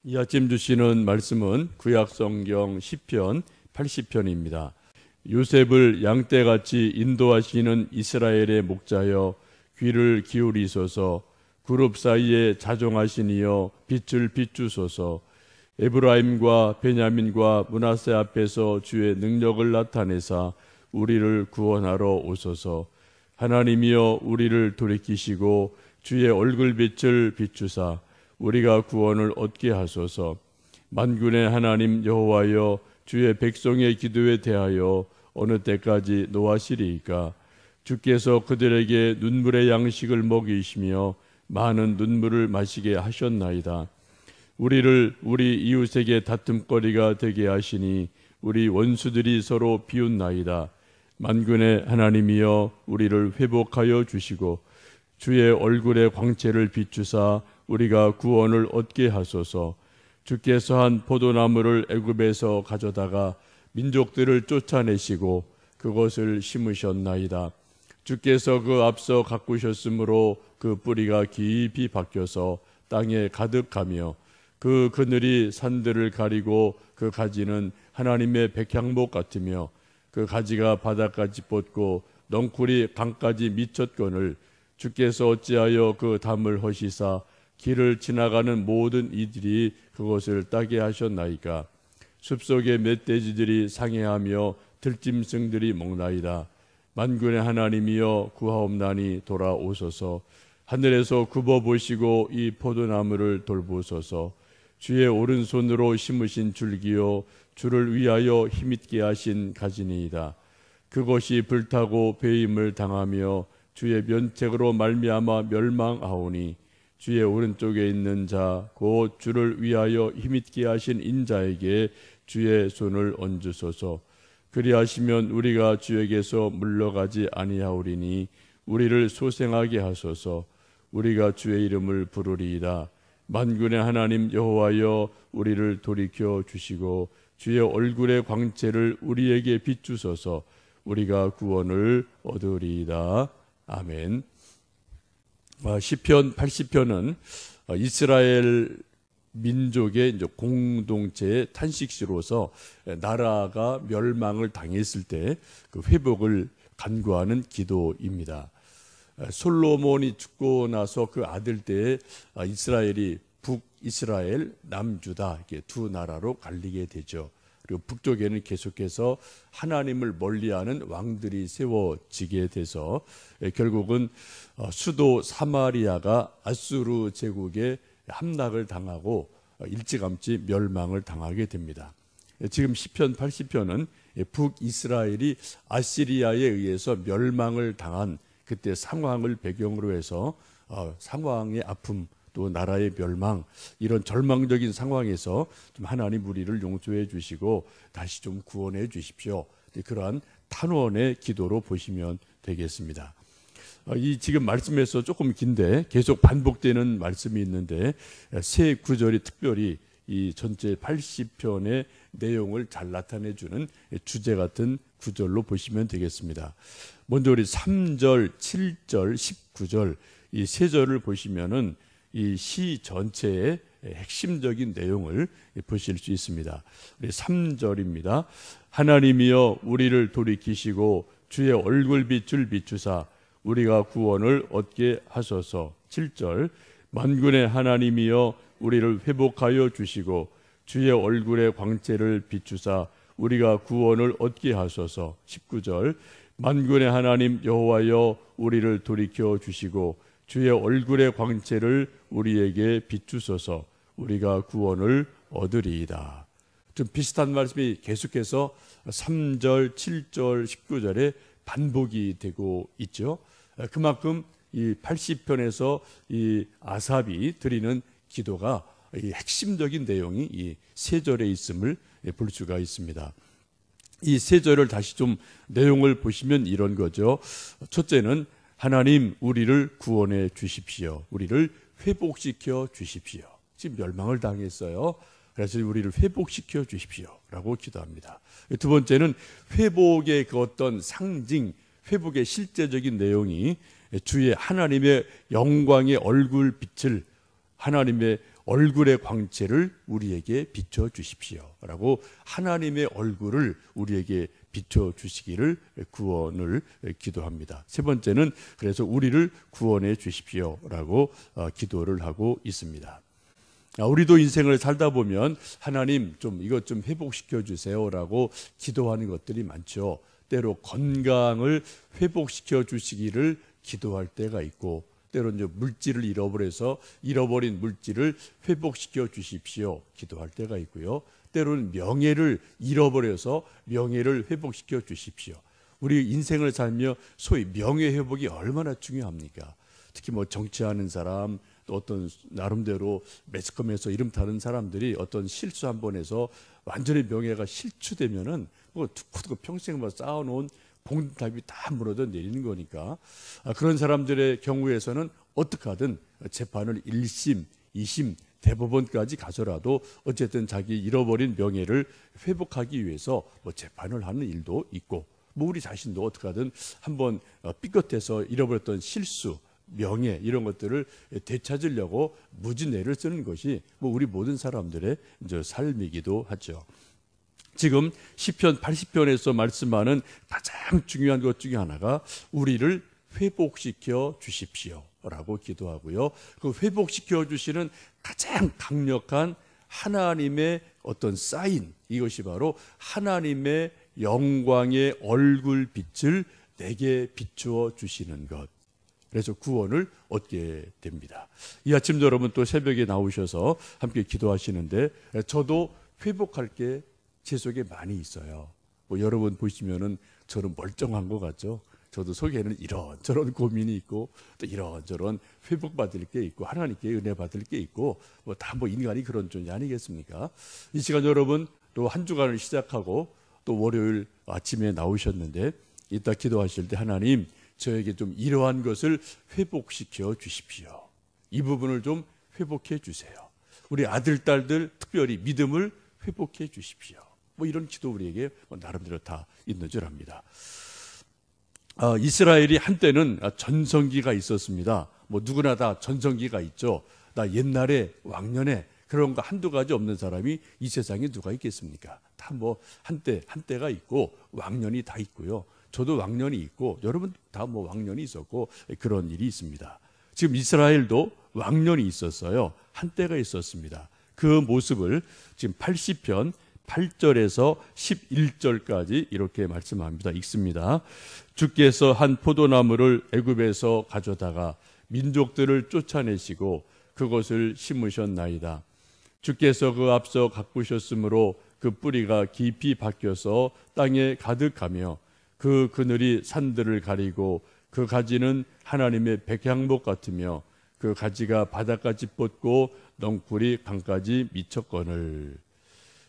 이 아침 주시는 말씀은 구약성경 시편 80편입니다. 요셉을 양떼같이 인도하시는 이스라엘의 목자여 귀를 기울이소서. 그룹 사이에 자종하시니여 빛을 비추소서. 에브라임과 베냐민과 므낫세 앞에서 주의 능력을 나타내사 우리를 구원하러 오소서. 하나님이여 우리를 돌이키시고 주의 얼굴빛을 비추사 우리가 구원을 얻게 하소서. 만군의 하나님 여호와여 주의 백성의 기도에 대하여 어느 때까지 노하시리이까. 주께서 그들에게 눈물의 양식을 먹이시며 많은 눈물을 마시게 하셨나이다. 우리를 우리 이웃에게 다툼거리가 되게 하시니 우리 원수들이 서로 비웃나이다. 만군의 하나님이여 우리를 회복하여 주시고 주의 얼굴의 광채를 비추사 우리가 구원을 얻게 하소서. 주께서 한 포도나무를 애굽에서 가져다가 민족들을 쫓아내시고 그것을 심으셨나이다. 주께서 그 앞서 가꾸셨으므로 그 뿌리가 깊이 박혀서 땅에 가득하며 그 그늘이 산들을 가리고 그 가지는 하나님의 백향목 같으며 그 가지가 바닥까지 뻗고 넝쿨이 강까지 미쳤거늘 주께서 어찌하여 그 담을 허시사 길을 지나가는 모든 이들이 그것을 따게 하셨나이까. 숲속의 멧돼지들이 상해하며 들짐승들이 먹나이다. 만군의 하나님이여 구하옵나니 돌아오소서. 하늘에서 굽어보시고 이 포도나무를 돌보소서. 주의 오른손으로 심으신 줄기요 주를 위하여 힘있게 하신 가지니이다. 그것이 불타고 배임을 당하며 주의 면책으로 말미암아 멸망하오니 주의 오른쪽에 있는 자 곧 주를 위하여 힘있게 하신 인자에게 주의 손을 얹으소서. 그리하시면 우리가 주에게서 물러가지 아니하오리니 우리를 소생하게 하소서. 우리가 주의 이름을 부르리이다. 만군의 하나님 여호와여 우리를 돌이켜 주시고 주의 얼굴의 광채를 우리에게 비추소서. 우리가 구원을 얻으리이다. 아멘. 시편 80편은 이스라엘 민족의 이제 공동체의 탄식시로서 나라가 멸망을 당했을 때 그 회복을 간구하는 기도입니다. 솔로몬이 죽고 나서 그 아들 때에 이스라엘이 북이스라엘, 남유다 이렇게 두 나라로 갈리게 되죠. 그리고 북쪽에는 계속해서 하나님을 멀리하는 왕들이 세워지게 돼서 결국은 수도 사마리아가 아수르 제국의 함락을 당하고 일찌감치 멸망을 당하게 됩니다. 지금 시편 80편은 북이스라엘이 아시리아에 의해서 멸망을 당한 그때 상황을 배경으로 해서 상황의 아픔 또 나라의 멸망 이런 절망적인 상황에서 좀 하나님 우리를 용서해 주시고 다시 좀 구원해 주십시오. 그러한 탄원의 기도로 보시면 되겠습니다. 이 지금 말씀에서 조금 긴데 계속 반복되는 말씀이 있는데 세 구절이 특별히 이 전체 80편의 내용을 잘 나타내주는 주제 같은 구절로 보시면 되겠습니다. 먼저 우리 3절, 7절, 19절 이 세 절을 보시면은 이 시 전체의 핵심적인 내용을 보실 수 있습니다. 우리 3절입니다. 하나님이여 우리를 돌이키시고 주의 얼굴빛을 비추사 우리가 구원을 얻게 하소서. 7절 만군의 하나님이여 우리를 회복하여 주시고 주의 얼굴의 광채를 비추사 우리가 구원을 얻게 하소서. 19절 만군의 하나님 여호와여 우리를 돌이켜 주시고 주의 얼굴의 광채를 우리에게 비추소서. 우리가 구원을 얻으리이다. 좀 비슷한 말씀이 계속해서 3절, 7절, 19절에 반복이 되고 있죠. 그만큼 이 80편에서 이 아삽이 드리는 기도가 이 핵심적인 내용이 이 세 절에 있음을 볼 수가 있습니다. 이 세 절을 다시 좀 내용을 보시면 이런 거죠. 첫째는 하나님 우리를 구원해 주십시오. 우리를 회복시켜 주십시오. 지금 멸망을 당했어요. 그래서 우리를 회복시켜 주십시오 라고 기도합니다. 두 번째는 회복의 그 어떤 상징, 회복의 실제적인 내용이 주의 하나님의 영광의 얼굴빛을 하나님의 얼굴의 광채를 우리에게 비춰 주십시오 라고 하나님의 얼굴을 우리에게 비춰 주시기를 구원을 기도합니다. 세 번째는 그래서 우리를 구원해 주십시오 라고 기도를 하고 있습니다. 우리도 인생을 살다 보면 하나님 좀 이것 좀 회복시켜 주세요 라고 기도하는 것들이 많죠. 때로 건강을 회복시켜 주시기를 기도할 때가 있고, 때로는 이제 물질을 잃어버려서 잃어버린 물질을 회복시켜 주십시오 기도할 때가 있고요. 때로는 명예를 잃어버려서 명예를 회복시켜 주십시오. 우리 인생을 살며 소위 명예 회복이 얼마나 중요합니까? 특히 뭐 정치하는 사람, 또 어떤 나름대로 매스컴에서 이름 타는 사람들이 어떤 실수 한 번 해서 완전히 명예가 실추되면은 두고두고 평생 쌓아놓은 봉탑이 다 무너져 내리는 거니까, 그런 사람들의 경우에서는 어떻게 하든 재판을 1심, 2심, 대법원까지 가서라도 어쨌든 자기 잃어버린 명예를 회복하기 위해서 재판을 하는 일도 있고, 우리 자신도 어떻게 하든 한번 삐끗해서 잃어버렸던 실수, 명예 이런 것들을 되찾으려고 무진애를 쓰는 것이 우리 모든 사람들의 이제 삶이기도 하죠. 지금 시편 80편에서 말씀하는 가장 중요한 것 중에 하나가 우리를 회복시켜 주십시오 라고 기도하고요. 그 회복시켜 주시는 가장 강력한 하나님의 어떤 사인, 이것이 바로 하나님의 영광의 얼굴 빛을 내게 비추어 주시는 것. 그래서 구원을 얻게 됩니다. 이 아침 여러분 또 새벽에 나오셔서 함께 기도하시는데, 저도 회복할 게 제 속에 많이 있어요. 여러분 보시면은 저는 멀쩡한 것 같죠? 저도 속에는 이런저런 고민이 있고, 또 이런저런 회복받을 게 있고, 하나님께 은혜 받을 게 있고, 다 인간이 그런 존재 아니겠습니까? 이 시간 여러분 또 한 주간을 시작하고 또 월요일 아침에 나오셨는데, 이따 기도하실 때 하나님 저에게 좀 이러한 것을 회복시켜 주십시오. 이 부분을 좀 회복해 주세요. 우리 아들, 딸들 특별히 믿음을 회복해 주십시오. 이런 기도 우리에게 나름대로 다 있는 줄 압니다. 이스라엘이 한때는 전성기가 있었습니다. 누구나 다 전성기가 있죠. 나 옛날에 왕년에 그런 거 한두 가지 없는 사람이 이 세상에 누가 있겠습니까? 다 한때가 있고 왕년이 다 있고요. 저도 왕년이 있고 여러분 다 왕년이 있었고 그런 일이 있습니다. 지금 이스라엘도 왕년이 있었어요. 한때가 있었습니다. 그 모습을 지금 80편 8절에서 11절까지 이렇게 말씀합니다. 읽습니다. 주께서 한 포도나무를 애굽에서 가져다가 민족들을 쫓아내시고 그것을 심으셨나이다. 주께서 그 앞서 가꾸셨으므로 그 뿌리가 깊이 박혀서 땅에 가득하며 그 그늘이 산들을 가리고 그 가지는 하나님의 백향목 같으며 그 가지가 바다까지 뻗고 넝쿨이 강까지 미쳤거늘.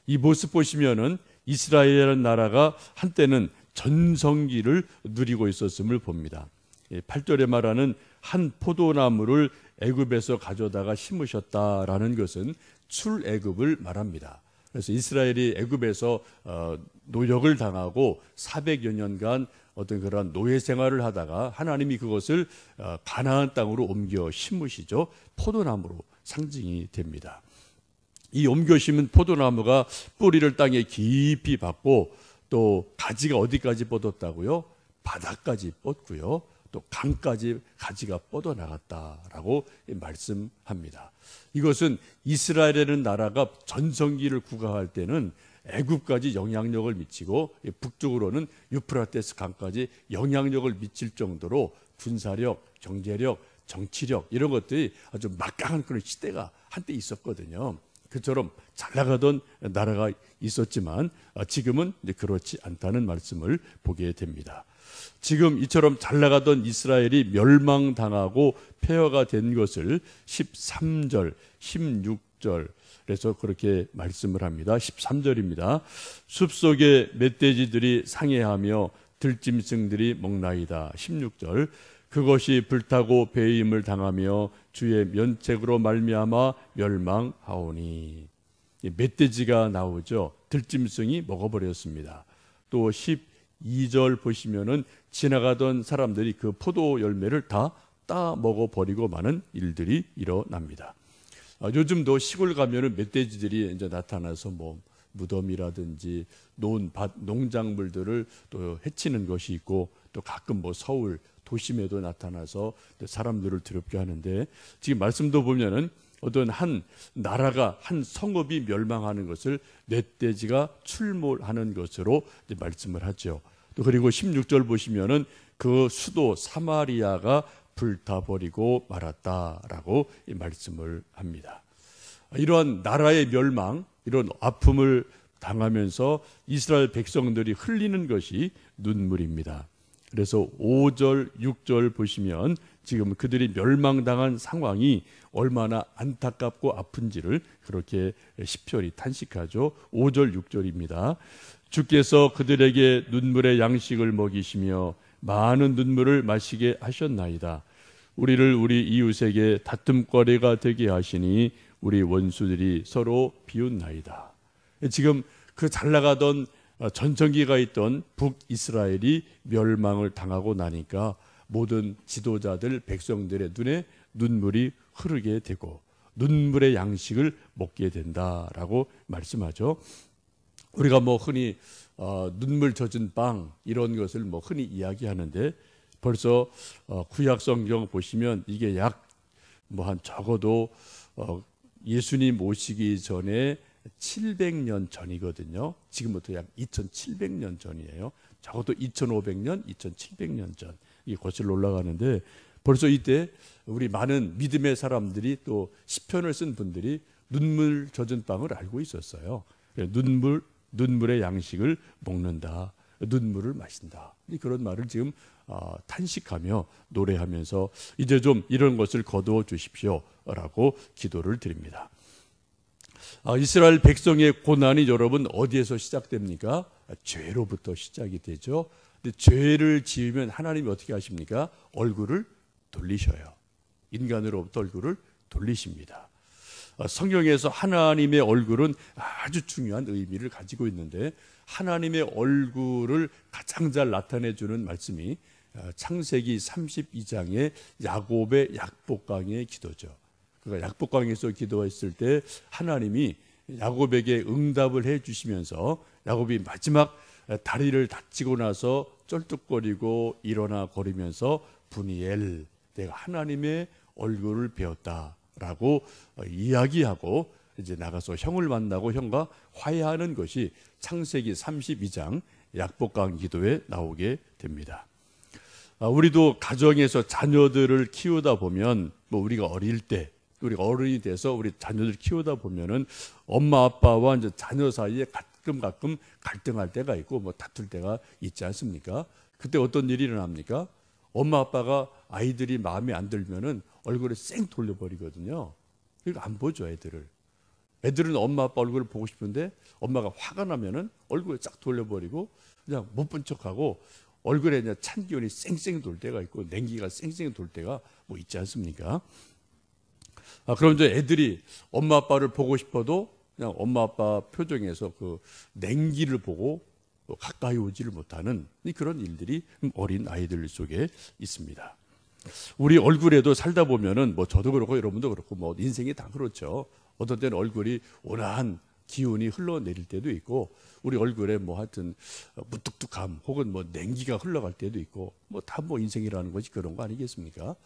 이 모습 보시면은 이스라엘이라는 나라가 한때는 전성기를 누리고 있었음을 봅니다. 8절에 말하는 한 포도나무를 애굽에서 가져다가 심으셨다라는 것은 출애굽을 말합니다. 그래서 이스라엘이 애굽에서 노역을 당하고 400여 년간 어떤 그런 노예 생활을 하다가 하나님이 그것을 가나안 땅으로 옮겨 심으시죠. 포도나무로 상징이 됩니다. 이 옮겨 심은 포도나무가 뿌리를 땅에 깊이 박고 또 가지가 어디까지 뻗었다고요? 바다까지 뻗고요. 또 강까지 가지가 뻗어나갔다라고 말씀합니다. 이것은 이스라엘이라는 나라가 전성기를 구가할 때는 애굽까지 영향력을 미치고 북쪽으로는 유프라테스 강까지 영향력을 미칠 정도로 군사력, 경제력, 정치력 이런 것들이 아주 막강한 그런 시대가 한때 있었거든요. 그처럼 잘 나가던 나라가 있었지만 지금은 그렇지 않다는 말씀을 보게 됩니다. 지금 이처럼 잘 나가던 이스라엘이 멸망당하고 폐허가 된 것을 13절, 16절 그래서 그렇게 말씀을 합니다. 13절입니다. 숲속에 멧돼지들이 상해하며 들짐승들이 먹나이다. 16절 그것이 불타고 배임을 당하며 주의 면책으로 말미암아 멸망하오니. 멧돼지가 나오죠. 들짐승이 먹어버렸습니다. 또 12절 보시면은 지나가던 사람들이 그 포도 열매를 다 따 먹어버리고 마는 일들이 일어납니다. 요즘도 시골 가면은 멧돼지들이 이제 나타나서 뭐 무덤이라든지 놓은 밭 농작물들을 또 해치는 것이 있고, 또 가끔 뭐 서울 도심에도 나타나서 사람들을 두렵게 하는데, 지금 말씀도 보면은 어떤 한 나라가, 한 성읍이 멸망하는 것을 멧돼지가 출몰하는 것으로 말씀을 하죠. 또 그리고 16절 보시면은 그 수도 사마리아가 불타버리고 말았다라고 말씀을 합니다. 이러한 나라의 멸망, 이런 아픔을 당하면서 이스라엘 백성들이 흘리는 것이 눈물입니다. 그래서 5절, 6절 보시면 지금 그들이 멸망당한 상황이 얼마나 안타깝고 아픈지를 그렇게 시편이 탄식하죠. 5절, 6절입니다. 주께서 그들에게 눈물의 양식을 먹이시며 많은 눈물을 마시게 하셨나이다. 우리를 우리 이웃에게 다툼거리가 되게 하시니 우리 원수들이 서로 비웃나이다. 지금 그 잘 나가던 전성기가 있던 북이스라엘이 멸망을 당하고 나니까 모든 지도자들, 백성들의 눈에 눈물이 흐르게 되고 눈물의 양식을 먹게 된다라고 말씀하죠. 우리가 뭐 흔히 눈물 젖은 빵 이런 것을 뭐 흔히 이야기하는데, 벌써 구약 성경 보시면 이게 약 뭐 한 적어도 예수님 오시기 전에 700년 전이거든요. 지금부터 약 2700년 전이에요. 적어도 2500년, 2700년 전. 이게 거슬러 올라가는데, 벌써 이때 우리 많은 믿음의 사람들이, 또 시편을 쓴 분들이 눈물 젖은 빵을 알고 있었어요. 눈물의 양식을 먹는다, 눈물을 마신다, 그런 말을 지금 탄식하며 노래하면서 이제 좀 이런 것을 거두어 주십시오 라고 기도를 드립니다. 이스라엘 백성의 고난이 여러분 어디에서 시작됩니까? 죄로부터 시작이 되죠. 근데 죄를 지으면 하나님이 어떻게 하십니까? 얼굴을 돌리셔요. 인간으로부터 얼굴을 돌리십니다. 성경에서 하나님의 얼굴은 아주 중요한 의미를 가지고 있는데, 하나님의 얼굴을 가장 잘 나타내주는 말씀이 창세기 32장의 야곱의 약복강의 기도죠. 그러니까 약복강에서 기도했을 때 하나님이 야곱에게 응답을 해 주시면서, 야곱이 마지막 다리를 다치고 나서 쩔뚝거리고 일어나 거리면서 분이엘, 내가 하나님의 얼굴을 배웠다라고 이야기하고 이제 나가서 형을 만나고 형과 화해하는 것이 창세기 32장 약복강 기도에 나오게 됩니다. 우리도 가정에서 자녀들을 키우다 보면, 뭐 우리가 어릴 때, 우리가 어른이 돼서 우리 자녀들 키우다 보면은 엄마 아빠와 이제 자녀 사이에 가끔 갈등할 때가 있고 뭐 다툴 때가 있지 않습니까? 그때 어떤 일이 일어납니까? 엄마 아빠가 아이들이 마음에 안 들면은 얼굴을 쌩 돌려버리거든요. 그러니까 안 보죠, 애들을. 애들은 엄마 아빠 얼굴을 보고 싶은데 엄마가 화가 나면은 얼굴을 쫙 돌려버리고 그냥 못 본 척하고 얼굴에 그냥 찬 기운이 쌩쌩 돌 때가 있고 냉기가 쌩쌩 돌 때가 뭐 있지 않습니까? 그럼 이제 애들이 엄마 아빠를 보고 싶어도 그냥 엄마 아빠 표정에서 그 냉기를 보고 가까이 오지를 못하는 그런 일들이 어린 아이들 속에 있습니다. 우리 얼굴에도 살다 보면은 뭐 저도 그렇고 여러분도 그렇고 뭐 인생이 다 그렇죠. 어떤 때는 얼굴이 온화한 기운이 흘러내릴 때도 있고, 우리 얼굴에 뭐 하여튼 무뚝뚝함 혹은 뭐 냉기가 흘러갈 때도 있고, 뭐 다 뭐 인생이라는 것이 그런 거 아니겠습니까?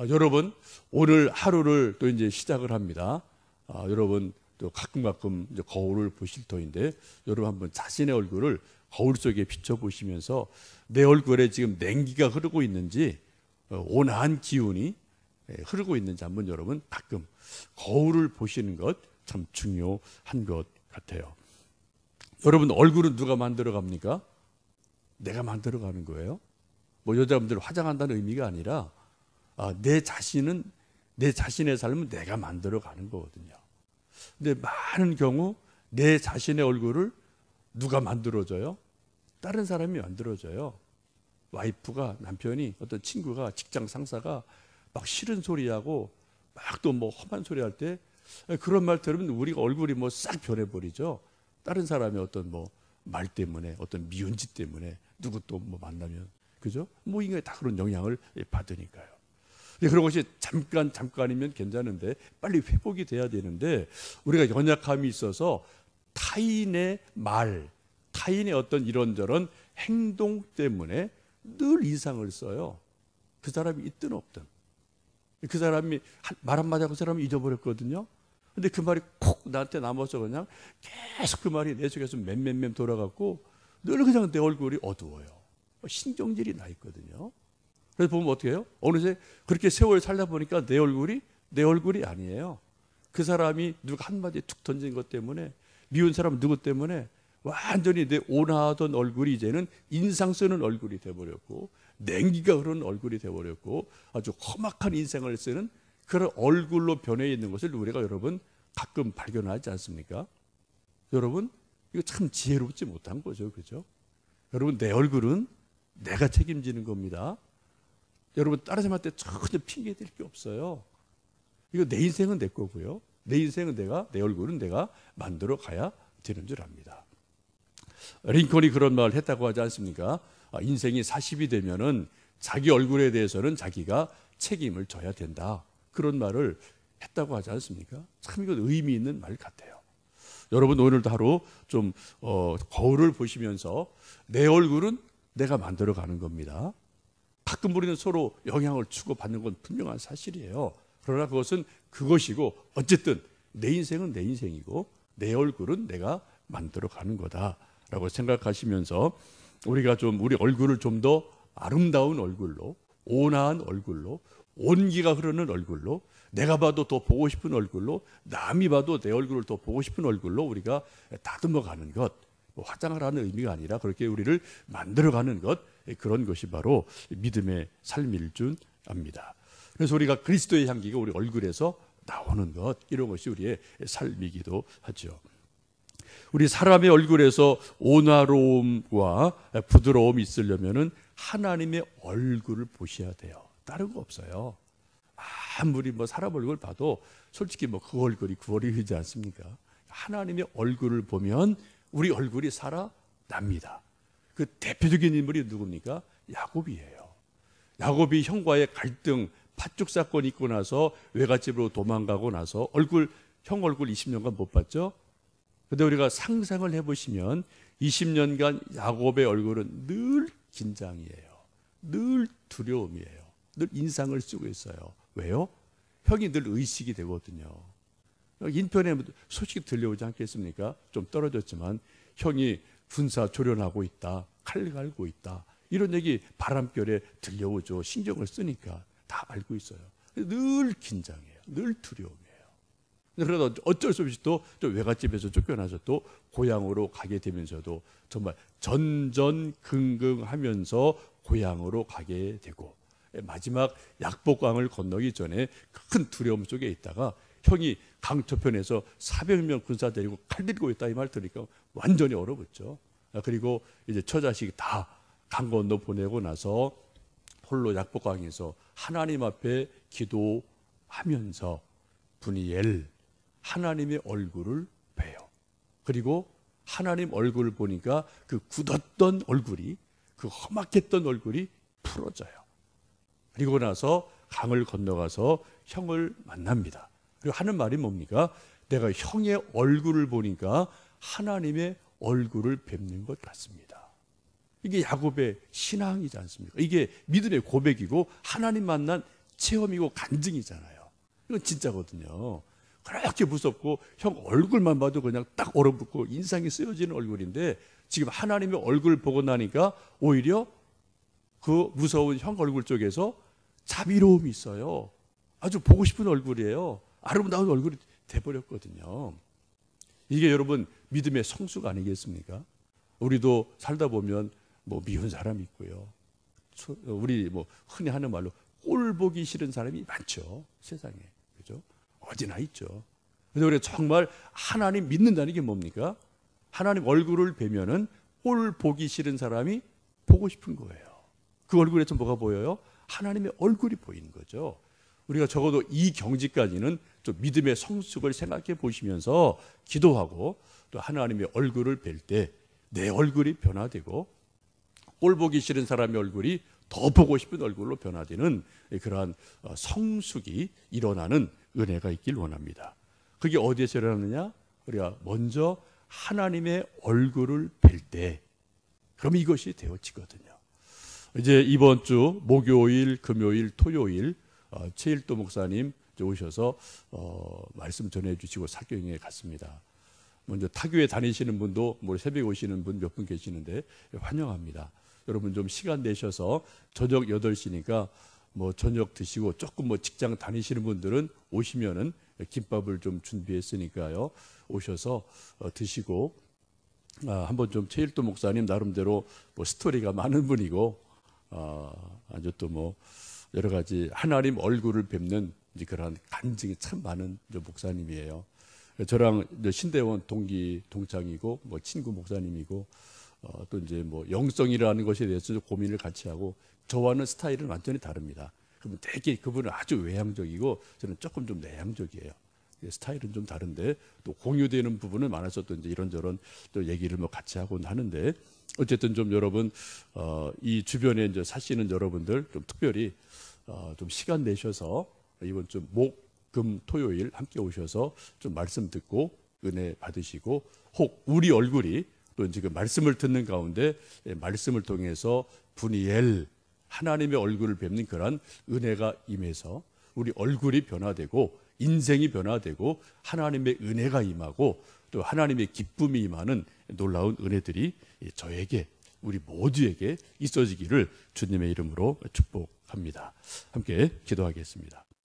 여러분, 오늘 하루를 또 이제 시작을 합니다. 여러분 또 가끔 이제 거울을 보실 터인데, 여러분 한번 자신의 얼굴을 거울 속에 비춰보시면서 내 얼굴에 지금 냉기가 흐르고 있는지, 온화한 기운이 흐르고 있는지 한번 여러분 가끔 거울을 보시는 것 참 중요한 것 같아요. 여러분, 얼굴은 누가 만들어 갑니까? 내가 만들어 가는 거예요. 뭐 여자분들 화장한다는 의미가 아니라 내 자신의 삶은 내가 만들어 가는 거거든요. 근데 많은 경우 내 자신의 얼굴을 누가 만들어줘요? 다른 사람이 만들어줘요. 와이프가, 남편이, 어떤 친구가, 직장 상사가 막 싫은 소리하고 막 또 뭐 험한 소리 할 때, 그런 말 들으면 우리가 얼굴이 뭐 싹 변해버리죠. 다른 사람의 어떤 뭐 말 때문에, 어떤 미운 짓 때문에, 누구 또 뭐 만나면, 그죠? 뭐 이게 다 그런 영향을 받으니까요. 근데 그런 것이 잠깐이면 괜찮은데 빨리 회복이 돼야 되는데 우리가 연약함이 있어서 타인의 말, 타인의 어떤 이런저런 행동 때문에 늘 인상을 써요. 그 사람이 있든 없든. 그 사람이 말 한마디 하고 그 사람이 잊어버렸거든요. 근데 그 말이 콕 나한테 남아서 그냥 계속 그 말이 내 속에서 맴 돌아갔고 늘 그냥 내 얼굴이 어두워요. 신경질이 나 있거든요. 그래서 보면 어떻게 해요? 어느새 그렇게 세월 살다 보니까 내 얼굴이 아니에요. 그 사람이 누가 한마디 툭 던진 것 때문에, 미운 사람 누구 때문에 완전히 내 온화하던 얼굴이 이제는 인상 쓰는 얼굴이 돼버렸고, 냉기가 흐르는 얼굴이 돼버렸고, 아주 험악한 인생을 쓰는 그런 얼굴로 변해 있는 것을 우리가 여러분 가끔 발견하지 않습니까? 여러분, 이거 참 지혜롭지 못한 거죠. 그죠? 여러분, 내 얼굴은 내가 책임지는 겁니다. 여러분, 다른 사람한테 전혀 핑계 댈 게 없어요. 이거 내 인생은 내 거고요. 내 인생은 내 얼굴은 내가 만들어 가야 되는 줄 압니다. 링컨이 그런 말을 했다고 하지 않습니까? 인생이 40이 되면은 자기 얼굴에 대해서는 자기가 책임을 져야 된다. 그런 말을 했다고 하지 않습니까? 참 이건 의미 있는 말 같아요. 여러분, 오늘도 하루 좀 거울을 보시면서 내 얼굴은 내가 만들어 가는 겁니다. 가끔 우리는 서로 영향을 주고받는 건 분명한 사실이에요. 그러나 그것은 그것이고, 어쨌든 내 인생은 내 인생이고 내 얼굴은 내가 만들어 가는 거다라고 생각하시면서 우리가 좀 우리 얼굴을 좀 더 아름다운 얼굴로, 온화한 얼굴로, 온기가 흐르는 얼굴로, 내가 봐도 더 보고 싶은 얼굴로, 남이 봐도 내 얼굴을 더 보고 싶은 얼굴로 우리가 다듬어 가는 것, 화장을 하는 의미가 아니라 그렇게 우리를 만들어가는 것, 그런 것이 바로 믿음의 삶일 줄 압니다. 그래서 우리가 그리스도의 향기가 우리 얼굴에서 나오는 것, 이런 것이 우리의 삶이기도 하죠. 우리 사람의 얼굴에서 온화로움과 부드러움이 있으려면은 하나님의 얼굴을 보셔야 돼요. 다른 거 없어요. 아무리 사람 얼굴 봐도 솔직히 그 얼굴이 그 얼굴이지 않습니까? 하나님의 얼굴을 보면 우리 얼굴이 살아납니다. 그 대표적인 인물이 누굽니까? 야곱이에요. 야곱이 형과의 갈등, 팥죽 사건이 있고 나서 외갓집으로 도망가고 나서 형 얼굴 20년간 못 봤죠? 근데 우리가 상상을 해보시면 20년간 야곱의 얼굴은 늘 긴장이에요. 늘 두려움이에요. 늘 인상을 쓰고 있어요. 왜요? 형이 늘 의식이 되거든요. 인편에 소식이 들려오지 않겠습니까? 좀 떨어졌지만 형이 군사 조련하고 있다, 칼 갈고 있다, 이런 얘기 바람결에 들려오죠. 신경을 쓰니까 다 알고 있어요. 늘 긴장해요. 늘 두려움이에요. 그러다 어쩔 수 없이 또 외갓집에서 쫓겨나서 또 고향으로 가게 되면서도 정말 전전긍긍하면서 고향으로 가게 되고, 마지막 약복강을 건너기 전에 큰 두려움 속에 있다가 형이 강 저편에서 400명 군사 데리고 칼 들고 있다, 이 말 들으니까 완전히 얼어붙죠. 그리고 이제 처자식 다 강 건너 보내고 나서 홀로 약복강에서 하나님 앞에 기도하면서 분이엘 하나님의 얼굴을 봬요. 그리고 하나님 얼굴을 보니까 그 굳었던 얼굴이, 그 험악했던 얼굴이 풀어져요. 그리고 나서 강을 건너가서 형을 만납니다. 그리고 하는 말이 뭡니까? 내가 형의 얼굴을 보니까 하나님의 얼굴을 뵙는 것 같습니다. 이게 야곱의 신앙이지 않습니까? 이게 믿음의 고백이고 하나님 만난 체험이고 간증이잖아요. 이건 진짜거든요. 그렇게 무섭고 형 얼굴만 봐도 그냥 딱 얼어붙고 인상이 쓰여지는 얼굴인데, 지금 하나님의 얼굴을 보고 나니까 오히려 그 무서운 형 얼굴 쪽에서 자비로움이 있어요. 아주 보고 싶은 얼굴이에요. 아름다운 얼굴이 돼버렸거든요. 이게 여러분 믿음의 성수가 아니겠습니까? 우리도 살다 보면 미운 사람이 있고요. 우리 흔히 하는 말로 꼴 보기 싫은 사람이 많죠. 세상에. 그죠? 어디나 있죠. 그래서 우리가 정말 하나님 믿는다는 게 뭡니까? 하나님 얼굴을 뵈면은 꼴 보기 싫은 사람이 보고 싶은 거예요. 그 얼굴에서 뭐가 보여요? 하나님의 얼굴이 보이는 거죠. 우리가 적어도 이 경지까지는 좀 믿음의 성숙을 생각해 보시면서 기도하고, 또 하나님의 얼굴을 뵐 때 내 얼굴이 변화되고 꼴 보기 싫은 사람의 얼굴이 더 보고 싶은 얼굴로 변화되는 그러한 성숙이 일어나는 은혜가 있길 원합니다. 그게 어디에서 일어나느냐? 우리가 먼저 하나님의 얼굴을 뵐 때, 그럼 이것이 되어지거든요. 이제 이번 주 목요일, 금요일, 토요일 최일도 목사님 오셔서 말씀 전해주시고 사교행에 갔습니다. 먼저 타교에 다니시는 분도 뭐 새벽에 오시는 분 몇 분 계시는데 환영합니다. 여러분 좀 시간 내셔서 저녁 8시니까 뭐 저녁 드시고 조금 뭐 직장 다니시는 분들은 오시면은 김밥을 좀 준비했으니까요. 오셔서 드시고 한번 좀 최일도 목사님 나름대로 뭐 스토리가 많은 분이고 아주 또 뭐 여러 가지 하나님 얼굴을 뵙는 이제 그런 간증이 참 많은 목사님이에요. 저랑 신대원 동창이고 뭐 친구 목사님이고 또 이제 뭐 영성이라는 것에 대해서 고민을 같이 하고 저와는 스타일은 완전히 다릅니다. 그러면 되게 그분은 아주 외향적이고 저는 조금 좀 내향적이에요. 스타일은 좀 다른데 또 공유되는 부분은 많아서 또 이제 이런저런 또 얘기를 뭐 같이 하곤 하는데 어쨌든 좀 여러분 이 주변에 이제 사시는 여러분들 좀 특별히 좀 시간 내셔서 이번 주 목, 금, 토요일 함께 오셔서 좀 말씀 듣고 은혜 받으시고 혹 우리 얼굴이 또 지금 말씀을 듣는 가운데 말씀을 통해서 분이엘 하나님의 얼굴을 뵙는 그런 은혜가 임해서 우리 얼굴이 변화되고 인생이 변화되고 하나님의 은혜가 임하고 또 하나님의 기쁨이 임하는 놀라운 은혜들이 저에게 우리 모두에게 있어지기를 주님의 이름으로 축복합니다. 함께 기도하겠습니다.